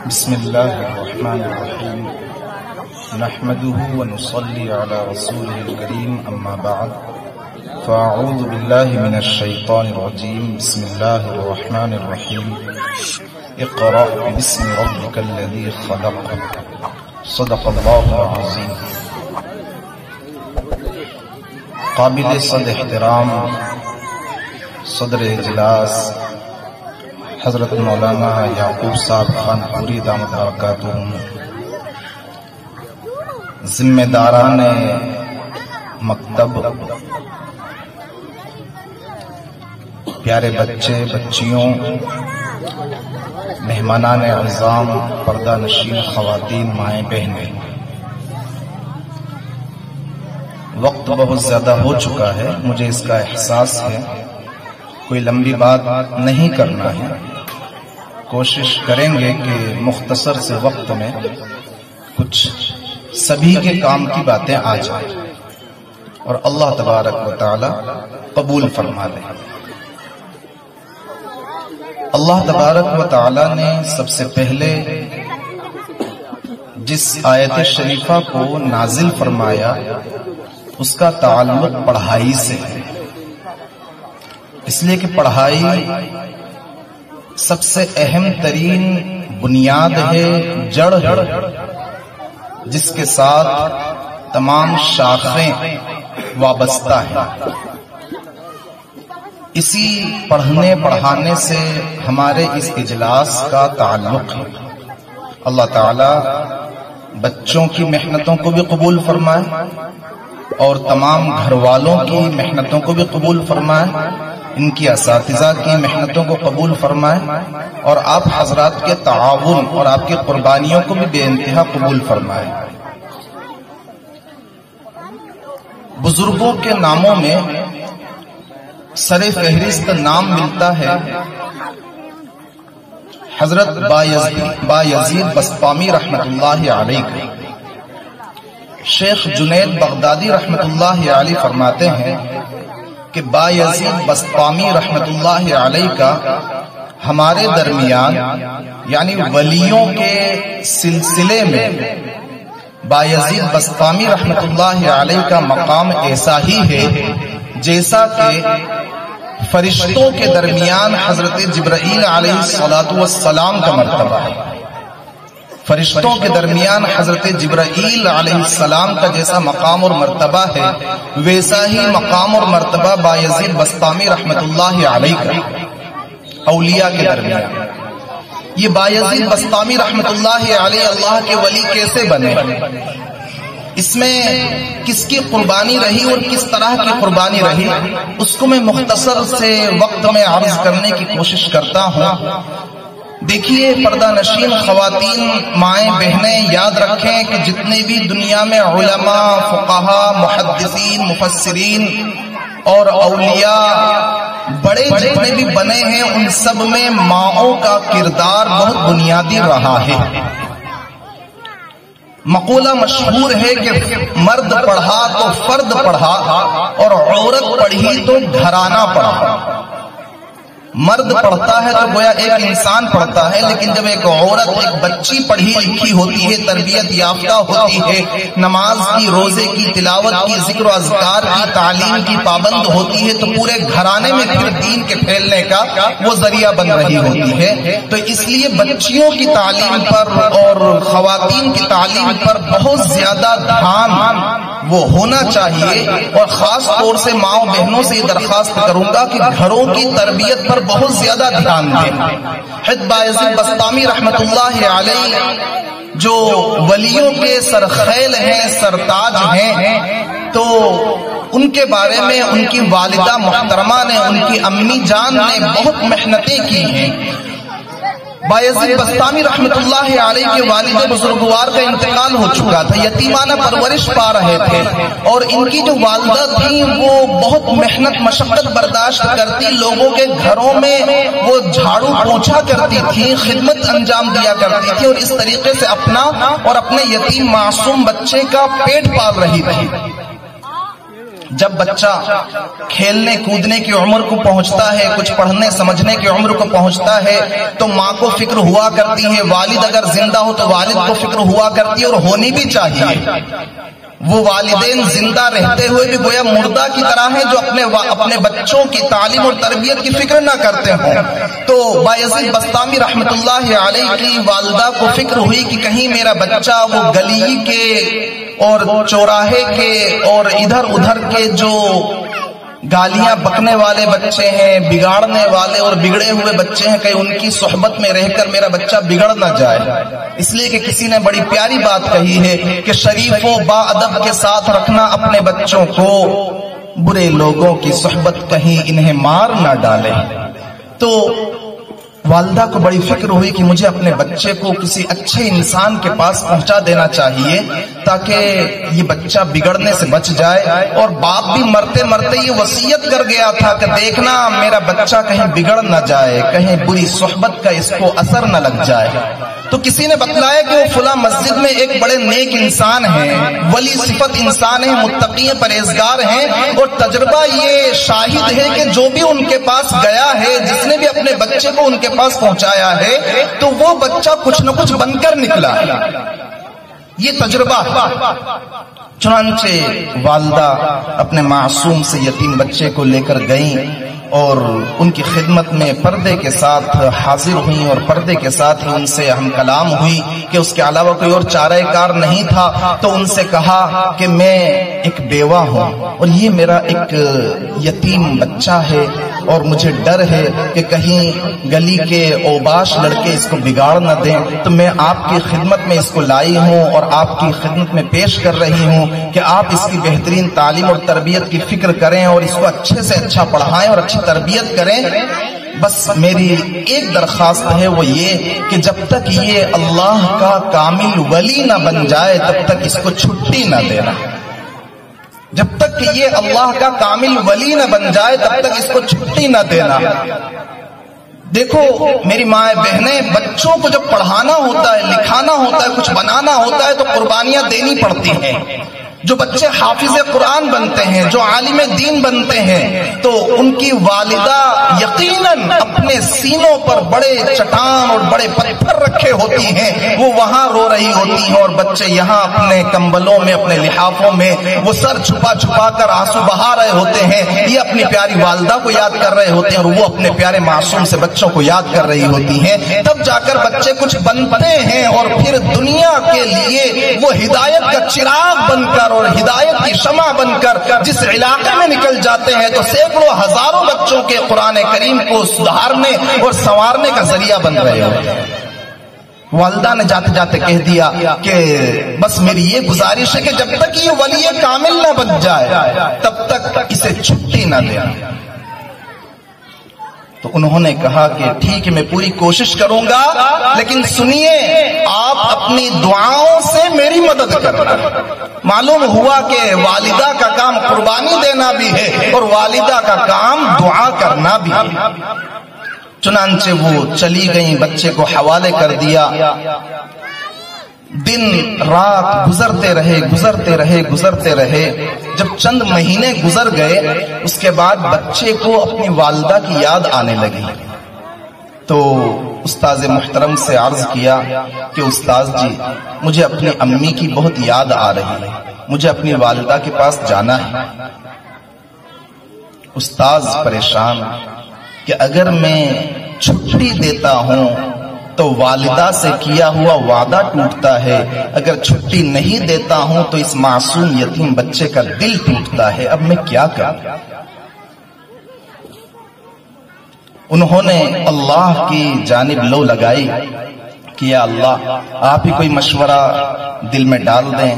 بسم الله الرحمن الرحيم نحمده ونصلي على رسوله الكريم أما بعد فأعوذ بالله من الشيطان الرجيم بسم الله الرحمن الرحيم اقرأ باسم ربك الذي خلق صدق الله العظيم. قابل صد احترام صدر اجلاس حضرت مولانا یعقوب صاحب خان پوری دامت برکاتہم، ذمہ داران مکتب، پیارے بچے بچیوں، مہمانان اعظام، پردہ نشین خواتین، مائیں بہنیں، وقت بہت زیادہ ہو چکا ہے، مجھے اس کا احساس ہے، کوئی لمبی بات نہیں کرنا ہے، کوشش کریں گے کہ مختصر سے وقت میں کچھ سبھی کے کام کی باتیں آ جائیں اور اللہ تبارک و تعالی قبول فرما لے۔ اللہ تبارک و تعالی نے سب سے پہلے جس آیت شریفہ کو نازل فرمایا اس کا تعلق پڑھائی سے ہے، اس لیے کہ پڑھائی سب سے اہم ترین بنیاد ہے، جڑ ہے، جس کے ساتھ تمام شاخیں وابستہ ہیں۔ اسی پڑھنے پڑھانے سے ہمارے اس اجلاس کا تعلق ہے۔ اللہ تعالی بچوں کی محنتوں کو بھی قبول فرمائے اور تمام گھر والوں کی محنتوں کو بھی قبول فرمائے، ان کی اساتذہ کی محنتوں کو قبول فرمائے اور آپ حضرات کے تعاون اور آپ کی قربانیوں کو بھی بے انتہا قبول فرمائے۔ بزرگوں کے ناموں میں سر فہرست نام ملتا ہے حضرت بایزید بسطامی رحمت اللہ علیہ کا۔ شیخ جنید بغدادی رحمت اللہ علیہ فرماتے ہیں کہ بایزید بسطامی رحمت اللہ علیہ کا ہمارے درمیان یعنی ولیوں کے سلسلے میں بایزید بسطامی رحمت اللہ علیہ کا مقام ایسا ہی ہے جیسا کہ فرشتوں کے درمیان حضرت جبرائیل علیہ السلام کا مرتبہ ہے۔ فرشتوں کے درمیان حضرت جبرائیل علیہ السلام کا جیسا مقام اور مرتبہ ہے ویسا ہی مقام اور مرتبہ بایزید بسطامی رحمت اللہ علیہ کا اولیاء کے درمیان۔ یہ بایزید بسطامی رحمت اللہ علیہ اللہ کے ولی کیسے بنے، اس میں کس کی قربانی رہی اور کس طرح کی قربانی رہی، اس کو میں مختصر سے وقت میں عرض کرنے کی کوشش کرتا ہوں۔ دیکھیے پردہ نشین خواتین، مائیں بہنیں، یاد رکھیں کہ جتنے بھی دنیا میں علماء، فقہا، محدثین، مفسرین اور اولیاء بڑے جتنے بھی بنے ہیں ان سب میں ماؤں کا کردار بہت بنیادی رہا ہے۔ مقولہ مشہور ہے کہ مرد پڑھا تو فرد پڑھا اور عورت پڑھی تو گھرانہ پڑھا۔ مرد پڑھتا ہے تو گویا ایک انسان پڑھتا ہے، لیکن جب ایک عورت، ایک بچی پڑھی لکھی ہوتی ہے، تربیت یافتہ ہوتی ہے، نماز کی، روزے کی، تلاوت کی، ذکر و اذکار کی، تعلیم کی پابند ہوتی ہے تو پورے گھرانے میں پھر دین کے پھیلنے کا وہ ذریعہ بن رہی ہوتی ہے۔ تو اس لیے بچیوں کی تعلیم پر اور خواتین کی تعلیم پر بہت زیادہ دھیان وہ ہونا چاہیے، اور خاص طور سے ماؤں بہنوں سے یہ درخواست کروں گا کہ گھروں کی تربیت پر بہت زیادہ دھیان دیں۔ حضرت بایزید بسطامی رحمت اللہ علیہ جو ولیوں کے سرخیل ہیں، سرتاج ہیں، تو ان کے بارے میں ان کی والدہ محترمہ نے، ان کی امی جان نے بہت محنتیں کی ہیں۔ بایزید بسطامی رحمت اللہ علیہ کے والد بزرگوار کا انتقال ہو چکا تھا، یتیمانہ پرورش پا رہے تھے، اور ان کی جو والدہ تھیں وہ بہت محنت مشقت برداشت کرتی، لوگوں کے گھروں میں وہ جھاڑو پوچھا کرتی تھی، خدمت انجام دیا کرتی تھی، اور اس طریقے سے اپنا اور اپنے یتیم معصوم بچے کا پیٹ پال رہی تھی۔ جب بچہ کھیلنے کودنے کی عمر کو پہنچتا ہے، کچھ پڑھنے سمجھنے کی عمر کو پہنچتا ہے، تو ماں کو فکر ہوا کرتی ہے، والد اگر زندہ ہو تو والد کو فکر ہوا کرتی ہے، اور ہونی بھی چاہیے۔ وہ والدین زندہ رہتے ہوئے بھی گویا مردہ کی طرح ہیں جو اپنے بچوں کی تعلیم اور تربیت کی فکر نہ کرتے ہوں۔ تو بایزید بسطامی رحمت اللہ علیہ کی والدہ کو فکر ہوئی کہ کہیں میرا بچہ وہ گلی کے اور چوراہے کے اور ادھر ادھر کے جو گالیاں بکنے والے بچے ہیں، بگاڑنے والے اور بگڑے ہوئے بچے ہیں، کہیں ان کی صحبت میں رہ کر میرا بچہ بگڑ نہ جائے۔ اس لیے کہ کسی نے بڑی پیاری بات کہی ہے کہ شریف و با ادب کے ساتھ رکھنا اپنے بچوں کو، برے لوگوں کی صحبت کہیں انہیں مار نہ ڈالے۔ تو والدہ کو بڑی فکر ہوئی کہ مجھے اپنے بچے کو کسی اچھے انسان کے پاس پہنچا دینا چاہیے تاکہ یہ بچہ بگڑنے سے بچ جائے۔ اور باپ بھی مرتے مرتے یہ وصیت کر گیا تھا کہ دیکھنا میرا بچہ کہیں بگڑ نہ جائے، کہیں بری صحبت کا اس کو اثر نہ لگ جائے۔ تو کسی نے بتلایا کہ وہ فلاں مسجد میں ایک بڑے نیک انسان ہیں، ولی صفت انسان ہیں، متقی پرہیزگار ہیں، اور تجربہ یہ شاہد ہے کہ جو بھی ان کے پاس گیا ہے، جس نے بھی اپنے بچے کو ان کے پاس پہنچایا ہے، تو وہ بچہ کچھ نہ کچھ بن کر نکلا۔ یہ تجربہ۔ چنانچہ والدہ اپنے معصوم سے یتیم بچے کو لے کر گئیں اور ان کی خدمت میں پردے کے ساتھ حاضر ہوئیں، اور پردے کے ساتھ ہی ان سے ہم کلام ہوئی کہ اس کے علاوہ کوئی اور چارہ کار نہیں تھا۔ تو ان سے کہا کہ میں ایک بیوہ ہوں اور یہ میرا ایک یتیم بچہ ہے، اور مجھے ڈر ہے کہ کہیں گلی کے اوباش لڑکے اس کو بگاڑ نہ دیں، تو میں آپ کی خدمت میں اس کو لائی ہوں اور آپ کی خدمت میں پیش کر رہی ہوں کہ آپ اس کی بہترین تعلیم اور تربیت کی فکر کریں اور اس کو اچھے سے اچھا پڑھائیں اور اچھی تربیت کریں۔ بس میری ایک درخواست ہے، وہ یہ کہ جب تک یہ اللہ کا کامل ولی نہ بن جائے تب تک اس کو چھٹی نہ دینا۔ جب تک کہ یہ اللہ کا کامل ولی نہ بن جائے تب تک اس کو چھٹی نہ دینا۔ دیکھو میری ماں بہنیں، بچوں کو جب پڑھانا ہوتا ہے، لکھانا ہوتا ہے، کچھ بنانا ہوتا ہے تو قربانیاں دینی پڑتی ہیں۔ جو بچے حافظ قرآن بنتے ہیں، جو عالم دین بنتے ہیں، تو ان کی والدہ یقیناً اپنے سینوں پر بڑے چٹان اور بڑے پتھر رکھے ہوتی ہیں، وہ وہاں رو رہی ہوتی ہیں، اور بچے یہاں اپنے کمبلوں میں، اپنے لحافوں میں وہ سر چھپا چھپا کر آنسو بہا رہے ہوتے ہیں۔ یہ اپنی پیاری والدہ کو یاد کر رہے ہوتے ہیں اور وہ اپنے پیارے معصوم سے بچوں کو یاد کر رہی ہوتی ہیں۔ تب جا کر بچے کچھ بنتے ہیں، اور پھر دنیا کے لیے وہ ہدایت کا چراغ بن کر اور ہدایت کی شمع بن کر جس علاقے میں نکل جاتے ہیں تو سینکڑوں ہزاروں بچوں کے قرآن کریم کو سدھارنے اور سنوارنے کا ذریعہ بن رہے ہوتے ہیں۔ والدہ نے جاتے جاتے کہہ دیا کہ بس میری یہ گزارش ہے کہ جب تک یہ ولی کامل نہ بن جائے تب تک اسے چھٹی نہ دینا۔ تو انہوں نے کہا کہ ٹھیک ہے، میں پوری کوشش کروں گا، لیکن سنیے آپ اپنی دعاؤں سے میری مدد کرنا۔ معلوم ہوا کہ والدہ کا کام قربانی دینا بھی ہے اور والدہ کا کام دعا کرنا بھی ہے۔ چنانچہ وہ چلی گئیں، بچے کو حوالے کر دیا۔ دن رات گزرتے رہے۔ جب چند مہینے گزر گئے اس کے بعد بچے کو اپنی والدہ کی یاد آنے لگی، تو استاذ محترم سے عرض کیا کہ استاذ جی مجھے اپنی امی کی بہت یاد آ رہی ہے، مجھے اپنی والدہ کے پاس جانا ہے۔ استاذ پریشان کہ اگر میں چھٹی دیتا ہوں تو والدہ سے کیا ہوا وعدہ ٹوٹتا ہے، اگر چھٹی نہیں دیتا ہوں تو اس معصوم یتیم بچے کا دل ٹوٹتا ہے، اب میں کیا کروں؟ انہوں نے اللہ کی جانب لو لگائی کہ یا اللہ آپ ہی کوئی مشورہ دل میں ڈال دیں۔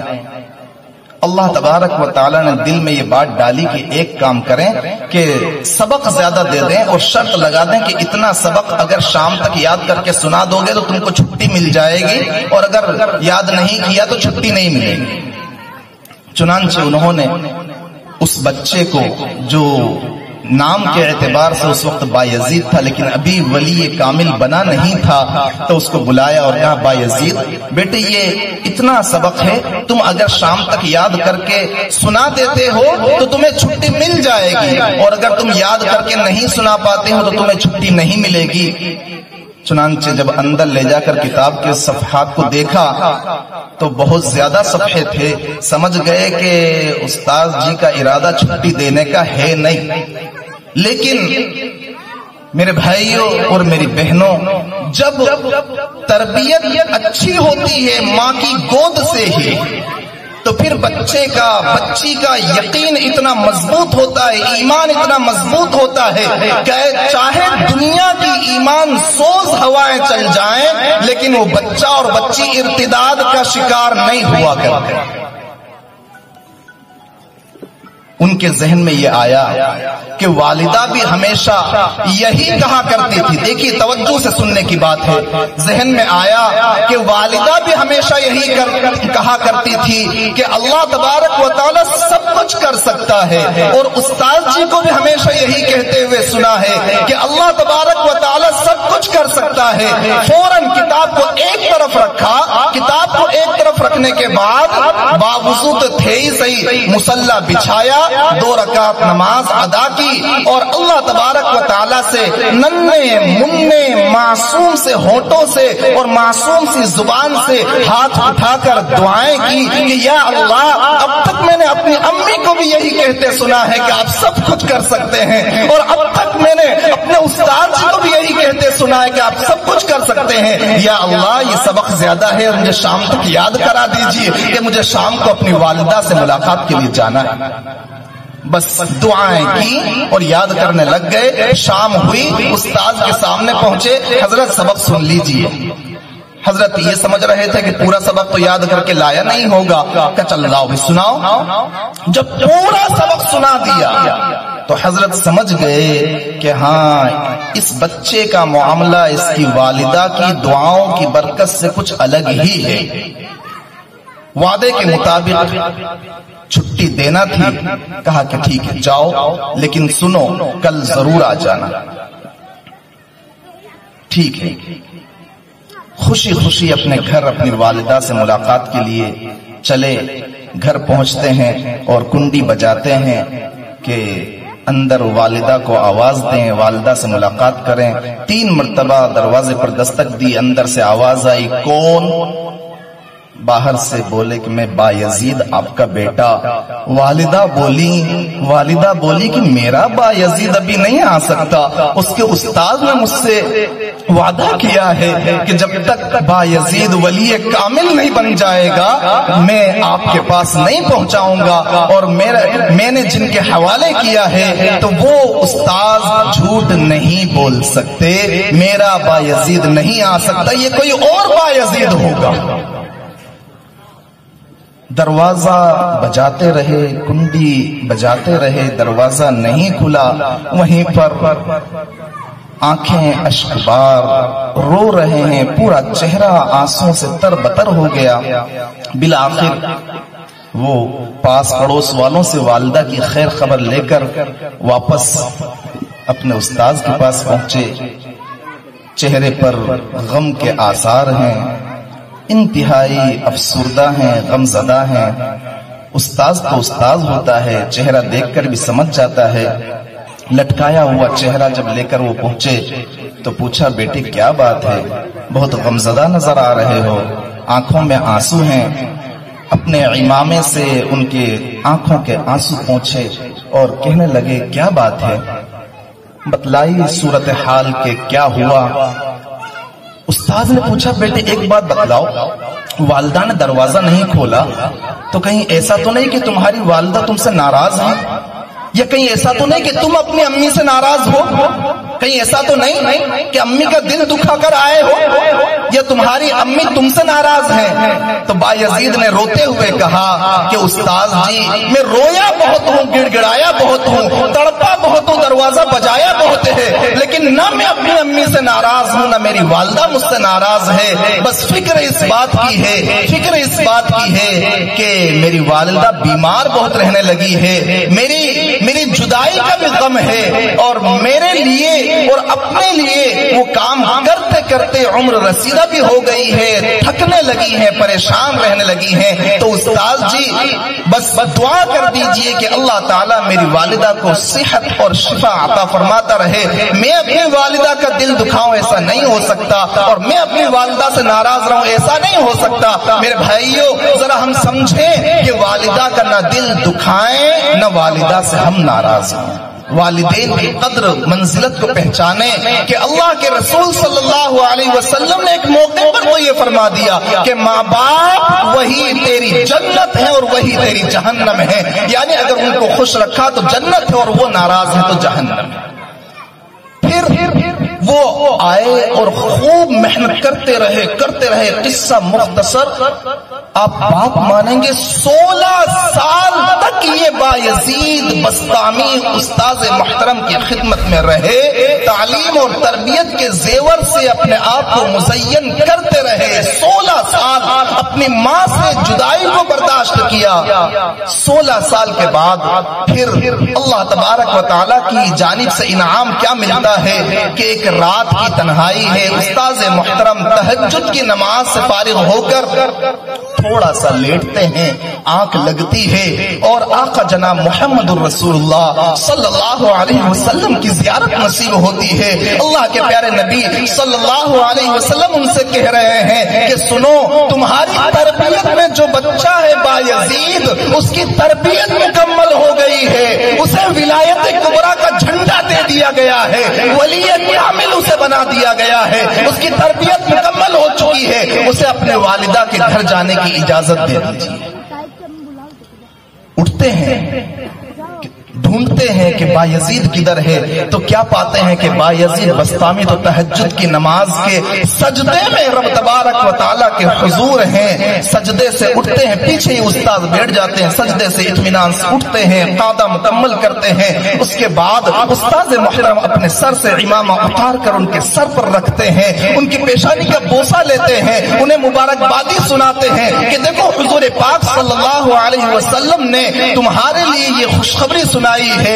اللہ تبارک و تعالیٰ نے دل میں یہ بات ڈالی کہ ایک کام کریں کہ سبق زیادہ دے دیں اور شرط لگا دیں کہ اتنا سبق اگر شام تک یاد کر کے سنا دو گے تو تم کو چھٹی مل جائے گی، اور اگر یاد نہیں کیا تو چھٹی نہیں ملے گی۔ چنانچہ انہوں نے اس بچے کو جو نام کے اعتبار سے اس وقت بایزید تھا، لیکن ابھی ولی کامل بنا نہیں تھا، تو اس کو بلایا اور کہا بایزید بیٹے یہ اتنا سبق ہے، تم اگر شام تک یاد کر کے سنا دیتے ہو تو تمہیں چھٹی مل جائے گی، اور اگر تم یاد کر کے نہیں سنا پاتے ہو تو تمہیں چھٹی نہیں ملے گی۔ چنانچہ جب اندر لے جا کر کتاب کے صفحات کو دیکھا تو بہت زیادہ صفحے تھے، سمجھ گئے کہ استاد جی کا ارادہ چھٹی دینے کا ہے نہیں۔ لیکن میرے بھائیوں اور میری بہنوں، جب تربیت اچھی ہوتی ہے ماں کی گود سے ہی، تو پھر بچی کا یقین اتنا مضبوط ہوتا ہے، ایمان اتنا مضبوط ہوتا ہے کہ چاہے دنیا کی ایمان سوز ہوائیں چل جائیں، لیکن وہ بچہ اور بچی ارتداد کا شکار نہیں ہوا کرتے۔ ان کے ذہن میں یہ آیا کہ والدہ بھی ہمیشہ یہی کہا کرتی تھی، دیکھیے توجہ سے سننے کی بات ہے، ذہن میں آیا کہ والدہ بھی ہمیشہ یہی کہا کرتی تھی کہ اللہ تبارک و تعالی سب کچھ کر سکتا ہے، اور استاد جی کو بھی ہمیشہ یہی کہتے ہوئے سنا ہے کہ اللہ تبارک و تعالی سب کچھ کر سکتا ہے۔ فوراً کتاب کو ایک طرف رکھا، کتاب کو ایک طرف رکھنے کے بعد باوضو تو تھے ہی صحیح، مصلی بچھایا، 2 رکعت نماز ادا کی، اور اللہ تبارک و تعالیٰ سے ننھے منھے معصوم سے ہونٹوں سے اور معصوم سی زبان سے ہاتھ اٹھا کر دعائیں کی کہ یا اللہ، اب تک میں نے اپنی امی کو بھی یہی کہتے سنا ہے کہ آپ سب کچھ کر سکتے ہیں، اور اب تک میں نے اپنے استاد جی کو بھی یہی کہتے سنا ہے کہ آپ سب کچھ کر سکتے ہیں، یا اللہ یہ سبق زیادہ ہے، مجھے شام تک یاد کرا دیجیے کہ مجھے شام کو اپنی والدہ سے ملاقات کے لیے جانا ہے۔ بس دعائیں کی اور یاد کرنے لگ گئے۔ شام ہوئی، استاد کے سامنے پہنچے، حضرت سبق سن لیجئے۔ حضرت یہ سمجھ رہے تھے کہ پورا سبق تو یاد کر کے لایا نہیں ہوگا، کہ چل لاؤ بھی سناؤ۔ جب پورا سبق سنا دیا تو حضرت سمجھ گئے کہ ہاں اس بچے کا معاملہ اس کی والدہ کی دعاؤں کی برکت سے کچھ الگ ہی ہے۔ وعدے کے مطابق چھٹی دینا تھی، کہا کہ ٹھیک ہے جاؤ، لیکن سنو کل ضرور آ جانا۔ ٹھیک ہے، خوشی خوشی اپنے گھر اپنی والدہ سے ملاقات کے لیے چلے۔ گھر پہنچتے ہیں اور کنڈی بجاتے ہیں کہ اندر والدہ کو آواز دیں، والدہ سے ملاقات کریں۔ 3 مرتبہ دروازے پر دستک دی، اندر سے آواز آئی، کون؟ باہر سے بولے کہ میں بایزید آپ کا بیٹا۔ والدہ بولی کہ میرا بایزید ابھی نہیں آ سکتا، اس کے استاد نے مجھ سے وعدہ کیا ہے کہ جب تک بایزید ولی کامل نہیں بن جائے گا میں آپ کے پاس نہیں پہنچاؤں گا، اور میں نے جن کے حوالے کیا ہے تو وہ استاد جھوٹ نہیں بول سکتے، میرا بایزید نہیں آ سکتا، یہ کوئی اور بایزید ہوگا۔ دروازہ بجاتے رہے، کنڈی بجاتے رہے، دروازہ نہیں کھلا۔ وہیں پر آنکھیں اشکبار رو رہے ہیں، پورا چہرہ آنسوں سے تر بتر ہو گیا۔ بالآخر وہ پاس پڑوس والوں سے والدہ کی خیر خبر لے کر واپس اپنے استاذ کے پاس پہنچے۔ چہرے پر غم کے آثار ہیں، انتہائی افسردہ ہیں، غم زدہ ہیں۔ استاذ تو استاذ ہوتا ہے، چہرہ دیکھ کر بھی سمجھ جاتا ہے۔ لٹکایا ہوا چہرہ جب لے کر وہ پہنچے تو پوچھا، بیٹے کیا بات ہے؟ بہت غم زدہ نظر آ رہے ہو، آنکھوں میں آنسو ہیں۔ اپنے عمامے سے ان کے آنکھوں کے آنسو پوچھے اور کہنے لگے، کیا بات ہے؟ بتلائی صورتحال کے کیا ہوا۔ استاد نے پوچھا، بیٹے ایک بات بتلاؤ، والدہ نے دروازہ نہیں کھولا تو کہیں ایسا تو نہیں کہ تمہاری والدہ تم سے ناراض ہے، یا کہیں ایسا تو نہیں کہ تم اپنی امی سے ناراض ہو؟ کہیں ایسا تو نہیں کہ امی کا دل دکھا کر آئے ہو یا تمہاری امی تم سے ناراض ہیں؟ تو بایزید نے روتے ہوئے کہا کہ استاذ جی میں رویا بہت ہوں، گڑ گڑایا بہت ہوں، تڑپا بہت ہوں، دروازہ بجایا بہت ہے، لیکن نہ میں اپنی امی سے ناراض ہوں، نہ میری والدہ مجھ سے ناراض ہے۔ بس فکر اس بات کی ہے کہ میری والدہ بیمار بہت رہنے لگی ہے، میری جدائی کا بھی غم ہے، اور میرے لیے اور اپنے لیے وہ کام کرتے کرتے عمر رسیدہ بھی ہو گئی ہے، تھکنے لگی ہے، پریشان رہنے لگی ہیں۔ تو استاذ جی بس دعا کر دیجئے کہ اللہ تعالیٰ میری والدہ کو صحت اور شفا عطا فرماتا رہے۔ میں اپنی والدہ کا دل دکھاؤں ایسا نہیں ہو سکتا، اور میں اپنی والدہ سے ناراض رہوں ایسا نہیں ہو سکتا۔ میرے بھائیوں ذرا ہم سمجھیں کہ والدہ کا نہ دل دکھائیں نہ والدہ سے ہم ناراض ہوں۔ والدین کی قدر منزلت کو پہچانے کہ اللہ کے رسول صلی اللہ علیہ وسلم نے ایک موقع پر وہ یہ فرما دیا کہ ماں باپ وہی تیری جنت ہے اور وہی تیری جہنم ہے، یعنی اگر ان کو خوش رکھا تو جنت ہے اور وہ ناراض ہے تو جہنم ہے۔ پھر وہ آئے اور خوب محنت کرتے رہے قصہ مختصر آپ بات مانیں گے 16 سال تک یہ بایزید بسطامی استاذ محترم کی خدمت میں رہے، تعلیم اور تربیت کے زیور سے اپنے آپ کو مزین کرتے رہے، 16 سال اپنی ماں سے جدائی کو برداشت کیا۔ 16 سال کے بعد پھر اللہ تبارک و تعالیٰ کی جانب سے انعام کیا ملتا ہے کہ ایک رات کی تنہائی ہے، استاذ محترم تہجد کی نماز سے فارغ ہو کر تھوڑا سا لیٹتے ہیں، آنکھ لگتی ہے اور آقا جناب محمد الرسول اللہ صلی اللہ علیہ وسلم کی زیارت نصیب ہوتی ہے۔ اللہ کے پیارے نبی صلی اللہ علیہ وسلم ان سے کہہ رہے ہیں کہ سنو، تمہاری تربیت میں جو بچہ ہے بایزید، اس کی تربیت مکمل ہو گئی ہے، اسے ولایت کبریٰ کا جھنڈا دے دیا گیا ہے، ولی کامل اسے بنا دیا گیا ہے، اس کی تربیت مکمل ہو چکی ہے، اسے اپنے والدہ کے گھر جانے کی اجازت دے دیجیے۔ اٹھتے ہیں، ڈھونڈتے ہیں کہ بایزید کدھر ہے، تو کیا پاتے ہیں کہ بایزید بسطامی تو تہجد کی نماز کے سجدے میں رب تبارک و تعالیٰ کے حضور ہیں۔ سجدے سے اٹھتے ہیں، پیچھے ہی استاد بیٹھ جاتے ہیں، سجدے سے اطمینان سے اٹھتے ہیں، قعدہ مکمل کرتے ہیں۔ اس کے بعد استاد محترم اپنے سر سے عمامہ اتار کر ان کے سر پر رکھتے ہیں، ان کی پیشانی کا بوسہ لیتے ہیں، انہیں مبارکبادی سناتے ہیں کہ دیکھو حضور پاک صلی اللہ علیہ وسلم نے تمہارے لیے یہ خوشخبری سنائی ہے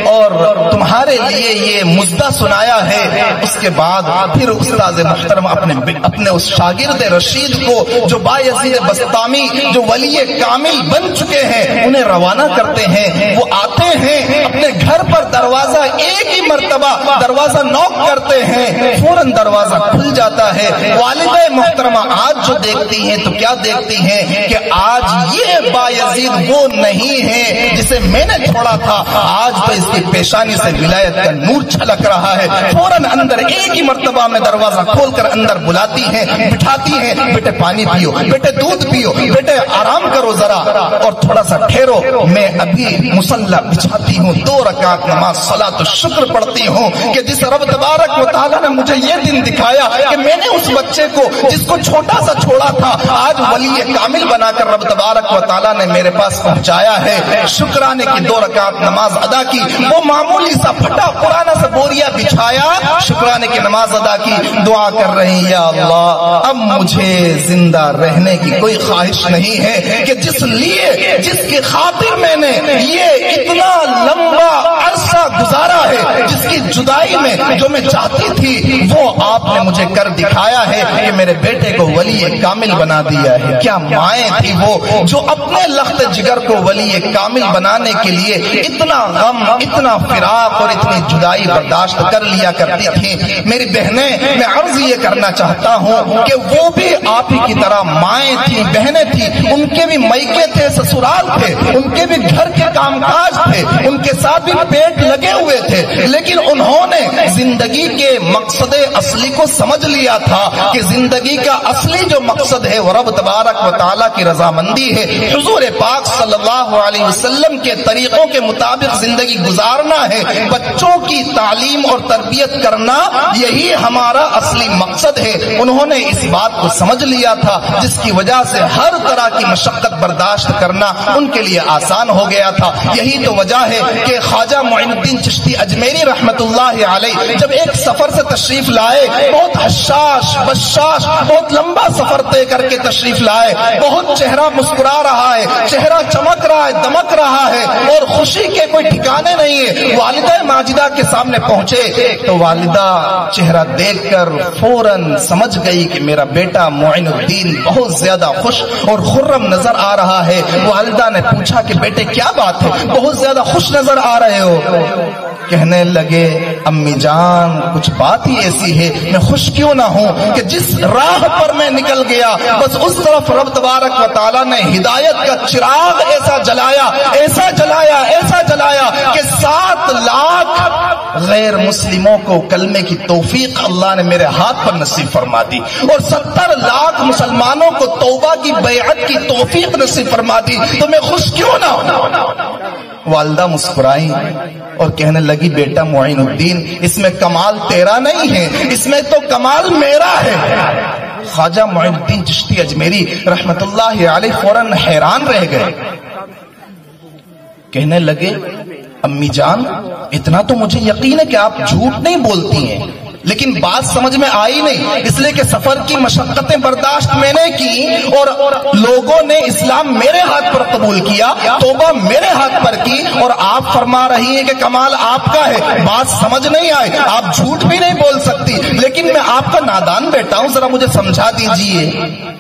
اور تمہارے لیے یہ مزدہ سنایا ہے۔ اس کے بعد پھر استاد محترم اپنے اس شاگرد رشید کو جو بایزید بسطامی جو ولی کامل بن چکے ہیں انہیں روانہ کرتے ہیں۔ وہ آتے ہیں اپنے گھر پر، دروازہ ایک ہی مرتبہ دروازہ نوک کرتے ہیں، فوراً دروازہ کھل جاتا ہے۔ والدہ محترمہ آج جو دیکھتی ہیں تو کیا دیکھتی ہیں کہ آج یہ بایزید وہ نہیں ہے جسے میں نے چھوڑا تھا، آج تو اس کی پیشانی سے ولایت کا نور چھلک رہا ہے۔ فوراً اندر ایک ہی مرتبہ میں دروازہ کھول کر اندر بلاتی ہیں، بٹھاتی ہیں، بیٹے پانی پیو، بیٹے دودھ پیو، بیٹے آرام کرو ذرا اور تھوڑا سا ٹھہرو، میں ابھی مصلی بچھاتی ہوں، 2 رکعت نماز صلاۃ الشکر پڑھتی ہوں کہ جس رب تبارک و تعالیٰ نے مجھے یہ دن دکھایا کہ میں نے اس بچے کو جس کو چھوٹا سا چھوڑا تھا آج ولی کامل بنا کر رب تبارک و تعالیٰ نے میرے پاس پہنچایا ہے۔ شکرانے کی 2 رکعت نماز ادا کی، وہ معمولی سا پھٹا پرانا سا بوریا بچھایا، شکرانے کی نماز ادا کی، دعا کر رہی یا اللہ اب مجھے زندہ رہنے کی کوئی خواہش نہیں ہے کہ جس کی خاطر میں نے یہ اتنا لمبا عرصہ گزارا ہے، جس کی جدائی میں جو میں چاہتی تھی وہ آپ نے مجھے کر دکھایا ہے کہ میرے بیٹے کو ولی کامل بنا دیا ہے۔ کیا مائیں تھی وہ جو اپنے لخت جگر کو ولی کامل بنانے کے لیے اتنا غم، اتنا فراق اور اتنی جدائی برداشت کر لیا کرتی تھی۔ میری بہنیں، میں عرض یہ کرنا چاہتا ہوں کہ وہ بھی آپ ہی کی طرح مائیں تھیں، بہنیں تھیں، ان کے بھی میکے تھے، سسرال تھے، ان کے بھی گھر کے کام کاج تھے، ان کے ساتھ بھی پیٹ لگے ہوئے تھے، لیکن انہوں نے زندگی کے مقصد اصلی کو سمجھ لیا تھا کہ زندگی کا اصلی جو مقصد ہے وہ رب تبارک و تعالیٰ کی رضامندی ہے، حضور پاک صلی اللہ علیہ وسلم کے طریقوں کے مطابق مطابق زندگی گزارنا ہے، بچوں کی تعلیم اور تربیت کرنا، یہی ہمارا اصلی مقصد ہے۔ انہوں نے اس بات کو سمجھ لیا تھا، جس کی وجہ سے ہر طرح کی مشقت برداشت کرنا ان کے لیے آسان ہو گیا تھا۔ یہی تو وجہ ہے کہ خواجہ معین الدین چشتی اجمیری رحمت اللہ علیہ جب ایک سفر سے تشریف لائے، بہت حشاش بشاش، بہت لمبا سفر طے کر کے تشریف لائے، بہت چہرہ مسکرا رہا ہے، چہرہ چمک رہا ہے، دمک رہا ہے، اور خوشی کے کوئی ٹھکانے نہیں ہے۔ والدہ ماجدہ کے سامنے پہنچے تو والدہ چہرہ دیکھ کر فوراً سمجھ گئی کہ میرا بیٹا معین الدین بہت زیادہ خوش اور خرم نظر آ رہا ہے۔ والدہ نے پوچھا کہ بیٹے کیا بات ہے، بہت زیادہ خوش نظر آ رہے ہو؟ کہنے لگے امی جان کچھ بات ہی ایسی ہے، میں خوش کیوں نہ ہوں کہ جس راہ پر میں نکل گیا بس اس طرف رب تبارک و تعالیٰ نے ہدایت کا چراغ ایسا جلایا ایسا جلایا ایسا جلایا کہ 7 لاکھ غیر مسلموں کو کلمے کی توفیق اللہ نے میرے ہاتھ پر نصیب فرما دی، اور 70 لاکھ مسلمانوں کو توبہ کی بیعت کی توفیق نصیب فرما دی، تو میں خوش کیوں نہ ہوں؟ والدہ مسکرائی اور کہنے لگی بیٹا معین الدین اس میں کمال تیرا نہیں ہے، اس میں تو کمال میرا ہے۔ خواجہ معین الدین چشتی اجمیری رحمت اللہ علیہ فوراً حیران رہ گئے، کہنے لگے امی جان اتنا تو مجھے یقین ہے کہ آپ جھوٹ نہیں بولتی ہیں، لیکن بات سمجھ میں آئی نہیں، اس لیے کہ سفر کی مشقتیں برداشت میں نے کی اور لوگوں نے اسلام میرے ہاتھ پر قبول کیا، توبہ میرے ہاتھ پر کی، اور آپ فرما رہی ہیں کہ کمال آپ کا ہے، بات سمجھ نہیں آئی، آپ جھوٹ بھی نہیں بول سکتی، لیکن میں آپ کا نادان بیٹا ہوں، ذرا مجھے سمجھا دیجئے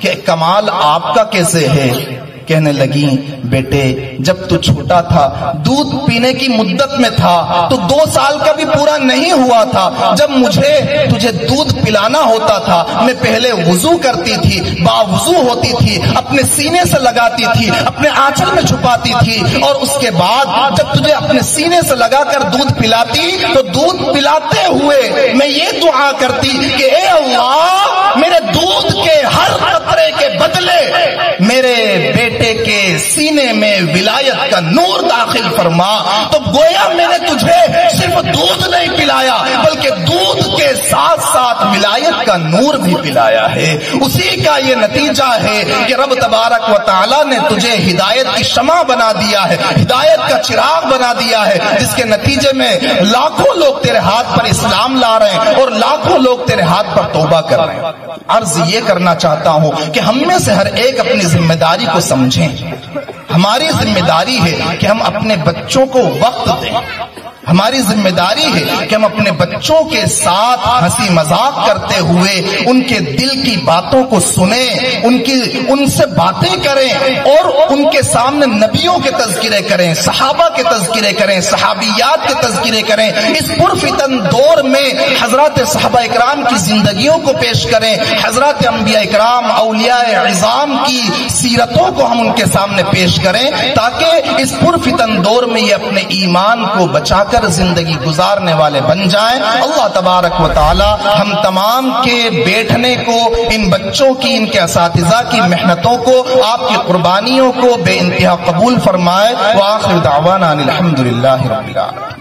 کہ کمال آپ کا کیسے ہے؟ کہنے لگی بیٹے جب تو چھوٹا تھا دودھ پینے کی مدت میں تھا تو 2 سال کا بھی پورا نہیں ہوا تھا، جب مجھے تجھے دودھ پلانا ہوتا تھا میں پہلے وضو کرتی تھی، باوضو ہوتی تھی، اپنے سینے سے لگاتی تھی، اپنے آنچل میں چھپاتی تھی، اور اس کے بعد جب تجھے اپنے سینے سے لگا کر دودھ پلاتی تو دودھ پلاتے ہوئے میں یہ دعا کرتی کہ اے اللہ میرے دودھ کے ہر قطرے کے بدلے میرے بیٹے کے سینے میں ولایت کا نور داخل فرما۔ تو گویا میں نے تجھے صرف دودھ نہیں پلایا بلکہ دودھ کے ساتھ ساتھ ولایت کا نور بھی پلایا ہے۔ اسی کا یہ نتیجہ ہے کہ رب تبارک و تعالی نے تجھے ہدایت کی شمع بنا دیا ہے، ہدایت کا چراغ بنا دیا ہے، جس کے نتیجے میں لاکھوں لوگ تیرے ہاتھ پر اسلام لا رہے ہیں اور لاکھوں لوگ تیرے ہاتھ پر توبہ کر رہے ہیں۔ عرض یہ کرنا چاہتا ہوں کہ ہم میں سے ہر ایک اپنی ذمہ داری کو سمجھیں۔ ہماری ذمہ داری ہے کہ ہم اپنے بچوں کو وقت دیں، ہماری ذمہ داری ہے کہ ہم اپنے بچوں کے ساتھ ہنسی مذاق کرتے ہوئے ان کے دل کی باتوں کو سنیں، ان سے باتیں کریں، اور ان کے سامنے نبیوں کے تذکرے کریں، صحابہ کے تذکرے کریں، صحابیات کے تذکرے کریں۔ اس پرفتن دور میں حضرات صحابہ اکرام کی زندگیوں کو پیش کریں، حضرات انبیاء اکرام اولیاء عظام کی سیرتوں کو ہم ان کے سامنے پیش کریں، تاکہ اس پرفتن دور میں یہ اپنے ایمان کو بچا کر زندگی گزارنے والے بن جائیں۔ اللہ تبارک و تعالی ہم تمام کے بیٹھنے کو، ان بچوں کی، ان کے اساتذہ کی محنتوں کو، آپ کی قربانیوں کو بے انتہا قبول فرمائے۔ وآخر دعوانا الحمدللہ رب العالمین۔